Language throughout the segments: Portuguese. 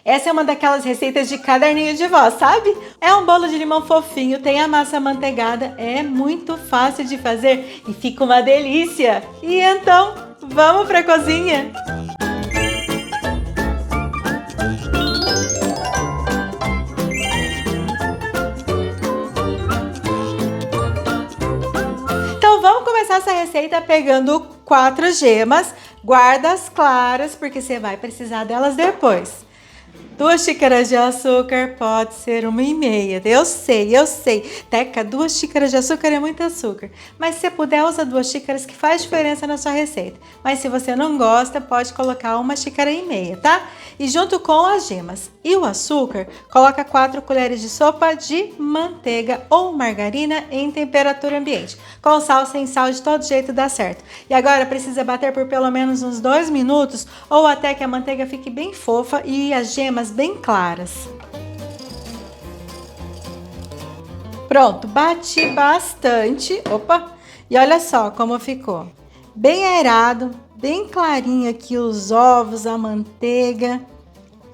Essa é uma daquelas receitas de caderninho de vó, sabe? É um bolo de limão fofinho, tem a massa amanteigada, é muito fácil de fazer e fica uma delícia. E então, vamos para a cozinha? Então vamos começar essa receita pegando 4 gemas, guarda as claras porque você vai precisar delas depois. 2 xícaras de açúcar, pode ser 1,5. Eu sei. Teca, 2 xícaras de açúcar é muito açúcar. Mas se você puder, usa 2 xícaras que faz diferença na sua receita. Mas se você não gosta, pode colocar 1,5 xícaras, tá? E junto com as gemas e o açúcar, coloca 4 colheres de sopa de manteiga ou margarina em temperatura ambiente. Com sal, sem sal, de todo jeito dá certo. E agora precisa bater por pelo menos uns 2 minutos ou até que a manteiga fique bem fofa e as gemas bem claras. Pronto, bati bastante. Opa! E olha só como ficou. Bem aerado, bem clarinho aqui os ovos, a manteiga.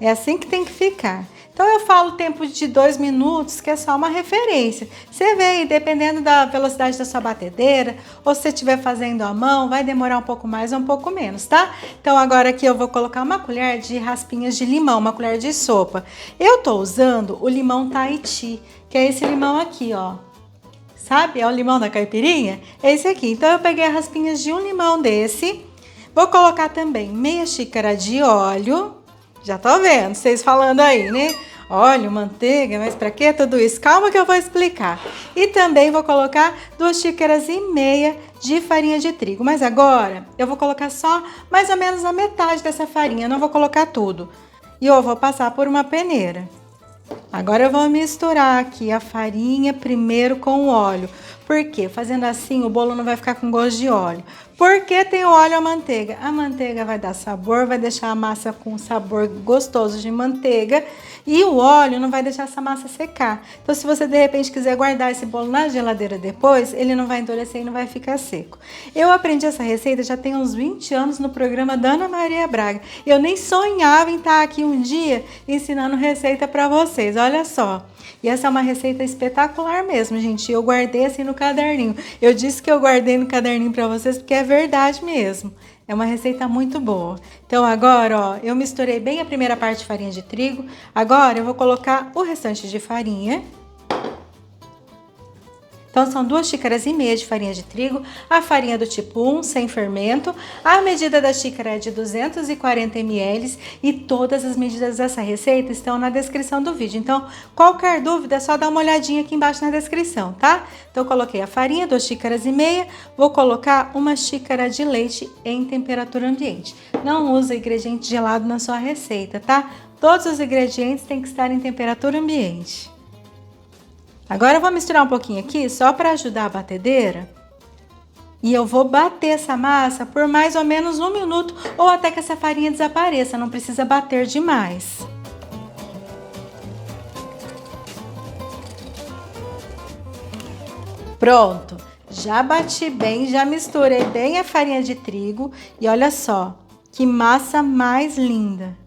É assim que tem que ficar. Então eu falo tempo de 2 minutos, que é só uma referência. Você vê aí, dependendo da velocidade da sua batedeira, ou se você estiver fazendo à mão, vai demorar um pouco mais ou um pouco menos, tá? Então agora aqui eu vou colocar uma colher de raspinhas de limão, uma colher de sopa. Eu tô usando o limão Tahiti, que é esse limão aqui, ó. Sabe? É o limão da caipirinha? É esse aqui. Então eu peguei as raspinhas de um limão desse. Vou colocar também meia xícara de óleo. Já tô vendo vocês falando aí, né? Óleo, manteiga, mas pra que tudo isso? Calma que eu vou explicar. E também vou colocar 2,5 xícaras de farinha de trigo. Mas agora eu vou colocar só mais ou menos a metade dessa farinha, eu não vou colocar tudo. E eu vou passar por uma peneira. Agora eu vou misturar aqui a farinha primeiro com o óleo. Por quê? Fazendo assim o bolo não vai ficar com gosto de óleo. Porque tem o óleo e a manteiga. A manteiga vai dar sabor, vai deixar a massa com sabor gostoso de manteiga. E o óleo não vai deixar essa massa secar. Então se você de repente quiser guardar esse bolo na geladeira depois, ele não vai endurecer e não vai ficar seco. Eu aprendi essa receita já tem uns 20 anos no programa da Ana Maria Braga. Eu nem sonhava em estar aqui um dia ensinando receita para vocês. Olha só. E essa é uma receita espetacular mesmo, gente. Eu guardei assim no caderninho. Eu disse que eu guardei no caderninho para vocês porque é verdade mesmo. É uma receita muito boa. Então agora, ó, eu misturei bem a primeira parte de farinha de trigo. Agora eu vou colocar o restante de farinha. Então são 2,5 xícaras de farinha de trigo, a farinha do tipo 1 sem fermento, a medida da xícara é de 240 ml e todas as medidas dessa receita estão na descrição do vídeo. Então qualquer dúvida é só dar uma olhadinha aqui embaixo na descrição, tá? Então eu coloquei a farinha, 2,5 xícaras, vou colocar 1 xícara de leite em temperatura ambiente. Não usa ingrediente gelado na sua receita, tá? Todos os ingredientes têm que estar em temperatura ambiente. Agora eu vou misturar um pouquinho aqui, só para ajudar a batedeira. E eu vou bater essa massa por mais ou menos 1 minuto, ou até que essa farinha desapareça, não precisa bater demais. Pronto, já bati bem, já misturei bem a farinha de trigo. E olha só, que massa mais linda.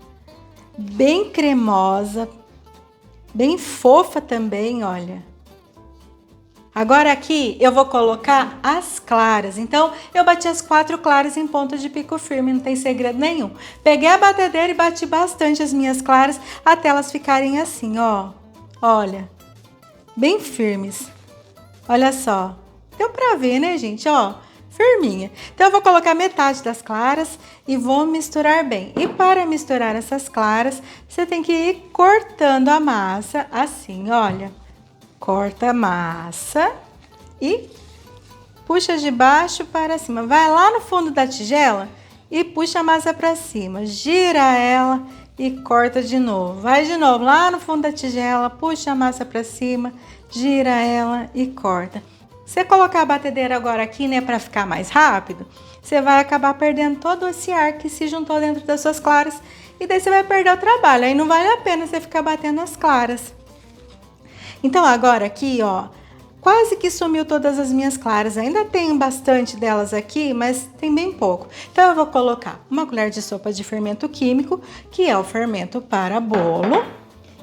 Bem cremosa, bem fofa também, olha. Agora aqui eu vou colocar as claras. Então eu bati as 4 claras em ponta de pico firme, não tem segredo nenhum. Peguei a batedeira e bati bastante as minhas claras até elas ficarem assim, ó. Olha, bem firmes. Olha só, deu pra ver, né, gente? Ó, firminha. Então eu vou colocar metade das claras e vou misturar bem. E para misturar essas claras, você tem que ir cortando a massa assim, olha. Corta a massa e puxa de baixo para cima. Vai lá no fundo da tigela e puxa a massa para cima. Gira ela e corta de novo. Vai de novo lá no fundo da tigela, puxa a massa para cima, gira ela e corta. Você colocar a batedeira agora aqui, né, para ficar mais rápido, você vai acabar perdendo todo esse ar que se juntou dentro das suas claras e daí você vai perder o trabalho. Aí não vale a pena você ficar batendo as claras. Então agora aqui, ó, quase que sumiu todas as minhas claras. Ainda tenho bastante delas aqui, mas tem bem pouco. Então eu vou colocar uma colher de sopa de fermento químico, que é o fermento para bolo,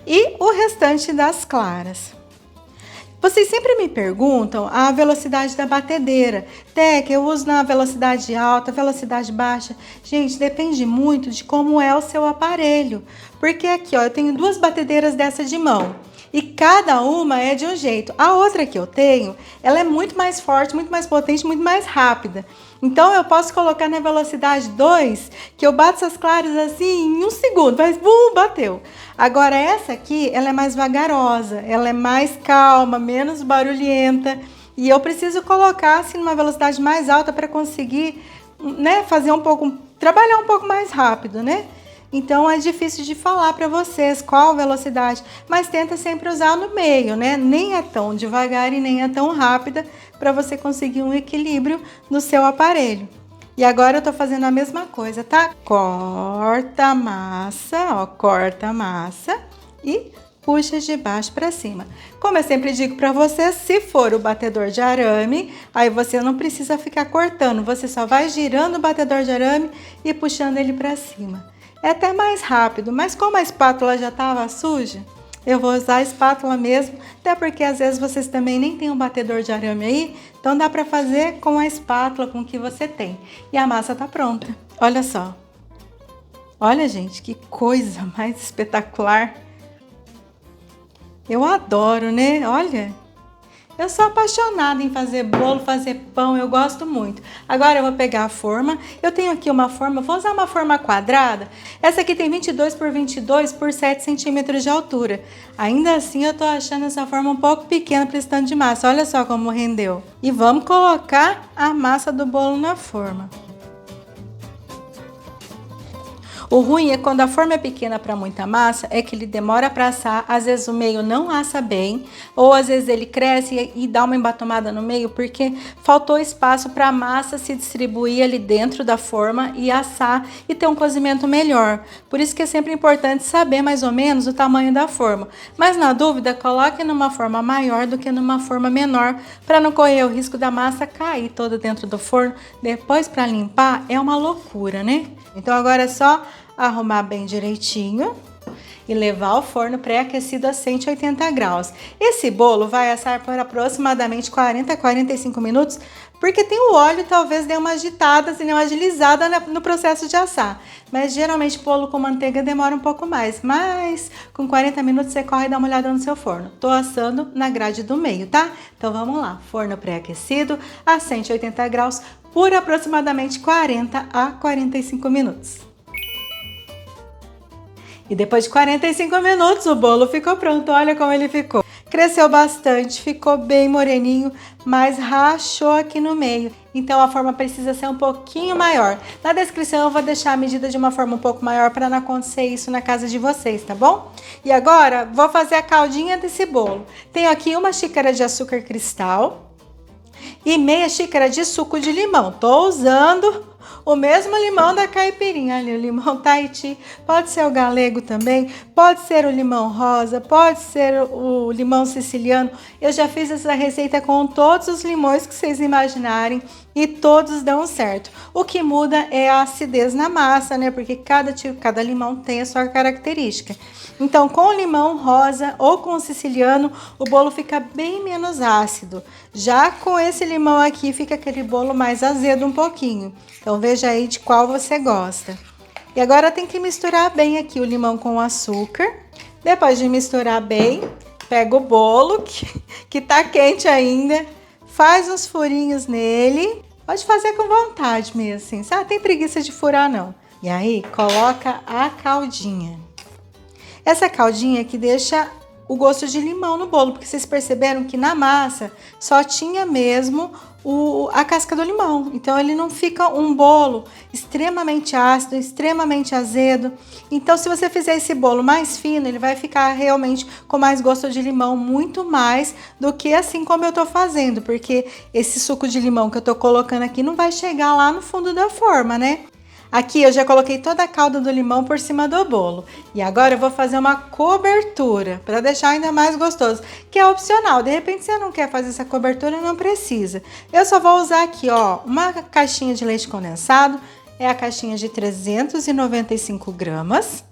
e o restante das claras. Vocês sempre me perguntam a velocidade da batedeira. Teca, eu uso na velocidade alta, velocidade baixa. Gente, depende muito de como é o seu aparelho. Porque aqui, ó, eu tenho duas batedeiras dessa de mão. E cada uma é de um jeito. A outra que eu tenho, ela é muito mais forte, muito mais potente, muito mais rápida. Então eu posso colocar na velocidade 2, que eu bato essas claras assim em um segundo, faz bum, bateu. Agora essa aqui, ela é mais vagarosa, ela é mais calma, menos barulhenta. E eu preciso colocar assim numa velocidade mais alta para conseguir, né, trabalhar um pouco mais rápido, né? Então é difícil de falar para vocês qual velocidade, mas tenta sempre usar no meio, né? Nem é tão devagar e nem é tão rápida para você conseguir um equilíbrio no seu aparelho. E agora eu tô fazendo a mesma coisa, tá? Corta a massa, ó, corta a massa e puxa de baixo para cima. Como eu sempre digo para vocês, se for o batedor de arame, aí você não precisa ficar cortando, você só vai girando o batedor de arame e puxando ele para cima. É até mais rápido, mas como a espátula já estava suja, eu vou usar a espátula mesmo, até porque às vezes vocês também nem têm um batedor de arame aí, então dá para fazer com a espátula, com o que você tem. E a massa tá pronta, olha só. Olha, gente, que coisa mais espetacular. Eu adoro, né? Olha. Eu sou apaixonada em fazer bolo, fazer pão, eu gosto muito. Agora eu vou pegar a forma. Eu tenho aqui uma forma, vou usar uma forma quadrada. Essa aqui tem 22 por 22 por 7 centímetros de altura. Ainda assim eu tô achando essa forma um pouco pequena para esse tanto de massa. Olha só como rendeu. E vamos colocar a massa do bolo na forma. O ruim é quando a forma é pequena para muita massa, é que ele demora para assar, às vezes o meio não assa bem, ou às vezes ele cresce e dá uma embatomada no meio, porque faltou espaço para a massa se distribuir ali dentro da forma e assar e ter um cozimento melhor. Por isso que é sempre importante saber mais ou menos o tamanho da forma. Mas na dúvida, coloque numa forma maior do que numa forma menor, para não correr o risco da massa cair toda dentro do forno. Depois para limpar é uma loucura, né? Então agora é só arrumar bem direitinho e levar ao forno pré-aquecido a 180 graus. Esse bolo vai assar por aproximadamente 40 a 45 minutos, porque tem o óleo, talvez dê uma agitada, assim, uma agilizada no processo de assar. Mas geralmente bolo com manteiga demora um pouco mais, mas com 40 minutos você corre e dá uma olhada no seu forno. Tô assando na grade do meio, tá? Então vamos lá, forno pré-aquecido a 180 graus por aproximadamente 40 a 45 minutos. E depois de 45 minutos o bolo ficou pronto, olha como ele ficou. Cresceu bastante, ficou bem moreninho, mas rachou aqui no meio. Então a forma precisa ser um pouquinho maior. Na descrição eu vou deixar a medida de uma forma um pouco maior para não acontecer isso na casa de vocês, tá bom? E agora vou fazer a caldinha desse bolo. Tenho aqui uma xícara de açúcar cristal e meia xícara de suco de limão. Tô usando o mesmo limão da caipirinha, ali, o limão Tahiti, pode ser o galego também, pode ser o limão rosa, pode ser o limão siciliano. Eu já fiz essa receita com todos os limões que vocês imaginarem e todos dão certo. O que muda é a acidez na massa, né? Porque cada limão tem a sua característica. Então, com o limão rosa ou com o siciliano, o bolo fica bem menos ácido. Já com esse limão aqui, fica aquele bolo mais azedo um pouquinho. Então, veja aí de qual você gosta. E agora tem que misturar bem aqui o limão com o açúcar. Depois de misturar bem, pega o bolo, que tá quente ainda, faz uns furinhos nele. Pode fazer com vontade mesmo, assim. Ah, tem preguiça de furar, não. E aí, coloca a caldinha. Essa caldinha que deixa o gosto de limão no bolo, porque vocês perceberam que na massa só tinha mesmo a casca do limão. Então ele não fica um bolo extremamente ácido, extremamente azedo. Então se você fizer esse bolo mais fino, ele vai ficar realmente com mais gosto de limão, muito mais do que assim como eu tô fazendo, porque esse suco de limão que eu tô colocando aqui não vai chegar lá no fundo da forma, né? Aqui eu já coloquei toda a calda do limão por cima do bolo. E agora eu vou fazer uma cobertura para deixar ainda mais gostoso, que é opcional. De repente você não quer fazer essa cobertura, não precisa. Eu só vou usar aqui, ó, uma caixinha de leite condensado. É a caixinha de 395 gramas.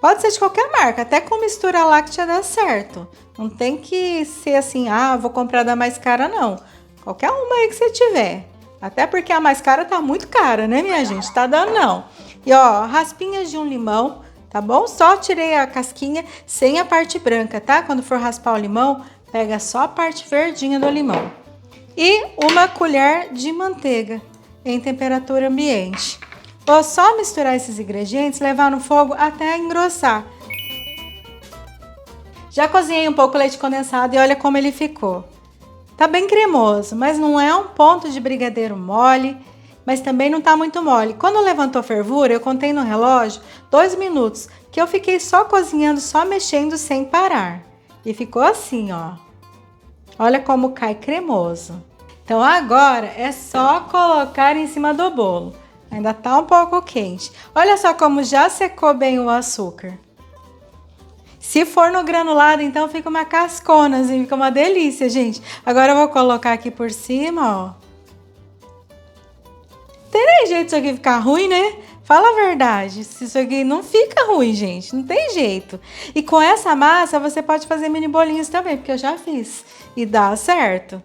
Pode ser de qualquer marca, até com mistura láctea dá certo. Não tem que ser assim, vou comprar da mais cara, não. Qualquer uma aí que você tiver. Até porque a mais cara tá muito cara, né, minha gente? Tá dando não. E ó, raspinhas de um limão, tá bom? Só tirei a casquinha sem a parte branca, tá? Quando for raspar o limão, pega só a parte verdinha do limão. E uma colher de manteiga em temperatura ambiente. Vou só misturar esses ingredientes, levar no fogo até engrossar. Já cozinhei um pouco o leite condensado e olha como ele ficou. Tá bem cremoso, mas não é um ponto de brigadeiro mole, mas também não tá muito mole. Quando levantou fervura, eu contei no relógio 2 minutos, que eu fiquei só cozinhando, só mexendo sem parar. E ficou assim, ó. Olha como cai cremoso. Então agora é só colocar em cima do bolo. Ainda tá um pouco quente. Olha só como já secou bem o açúcar. Se for no granulado, então fica uma cascona, assim, fica uma delícia, gente. Agora eu vou colocar aqui por cima, ó. Tem nem jeito disso aqui ficar ruim, né? Fala a verdade, se isso aqui não fica ruim, gente, não tem jeito. E com essa massa você pode fazer mini bolinhos também, porque eu já fiz e dá certo.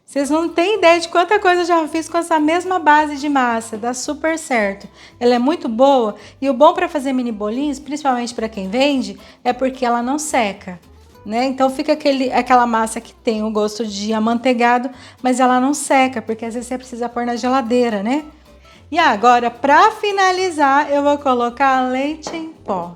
Vocês não têm ideia de quanta coisa eu já fiz com essa mesma base de massa, dá super certo. Ela é muito boa e o bom para fazer mini bolinhos, principalmente para quem vende, é porque ela não seca, né? Então fica aquela massa que tem o gosto de amanteigado, mas ela não seca, porque às vezes você precisa pôr na geladeira, né? E agora, para finalizar, eu vou colocar leite em pó.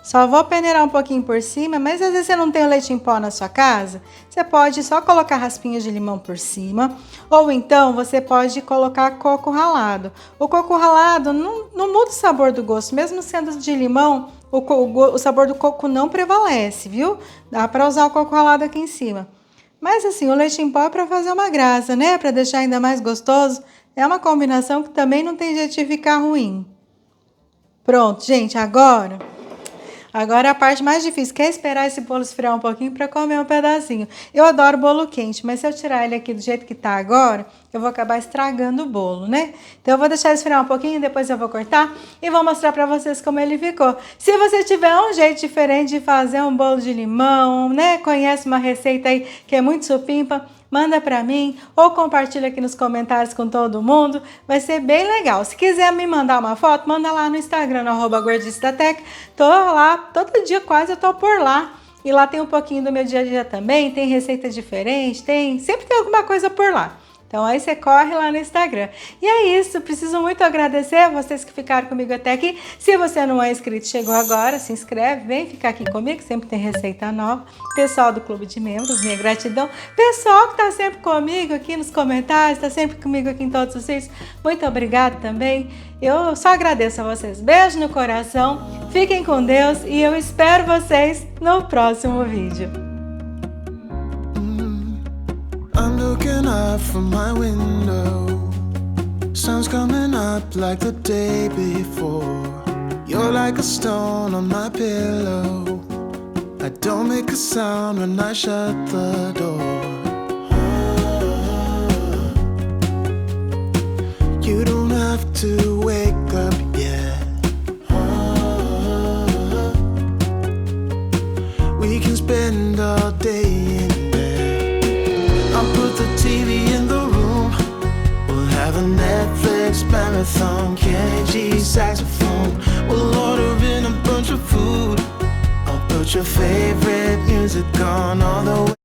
Só vou peneirar um pouquinho por cima, mas às vezes você não tem o leite em pó na sua casa, você pode só colocar raspinhas de limão por cima, ou então você pode colocar coco ralado. O coco ralado não muda o sabor do gosto, mesmo sendo de limão, o sabor do coco não prevalece, viu? Dá para usar o coco ralado aqui em cima. Mas assim, o leite em pó é para fazer uma graça, né? Para deixar ainda mais gostoso. É uma combinação que também não tem jeito de ficar ruim. Pronto, gente, agora é a parte mais difícil, que é esperar esse bolo esfriar um pouquinho para comer um pedacinho. Eu adoro bolo quente, mas se eu tirar ele aqui do jeito que tá agora, eu vou acabar estragando o bolo, né? Então eu vou deixar esfriar um pouquinho, depois eu vou cortar e vou mostrar para vocês como ele ficou. Se você tiver um jeito diferente de fazer um bolo de limão, né? Conhece uma receita aí que é muito supimpa, manda para mim ou compartilha aqui nos comentários com todo mundo, vai ser bem legal. Se quiser me mandar uma foto, manda lá no Instagram, no @gordicedatec. Tô lá, todo dia quase eu tô por lá. E lá tem um pouquinho do meu dia a dia também, tem receita diferente, sempre tem alguma coisa por lá. Então aí você corre lá no Instagram. E é isso, preciso muito agradecer a vocês que ficaram comigo até aqui. Se você não é inscrito, chegou agora, se inscreve, vem ficar aqui comigo, sempre tem receita nova. Pessoal do Clube de Membros, minha gratidão. Pessoal que tá sempre comigo aqui nos comentários, tá sempre comigo aqui em todos os vídeos, muito obrigada também. Eu só agradeço a vocês. Beijo no coração, fiquem com Deus e eu espero vocês no próximo vídeo. I'm looking out from my window. Sun's coming up like the day before. You're like a stone on my pillow. I don't make a sound when I shut the door. You don't have to wake up yet. We can spend all day in bed. I'll put the TV in the room. We'll have a Netflix marathon. Kenny G saxophone. We'll order in a bunch of food. I'll put your favorite music on all the way.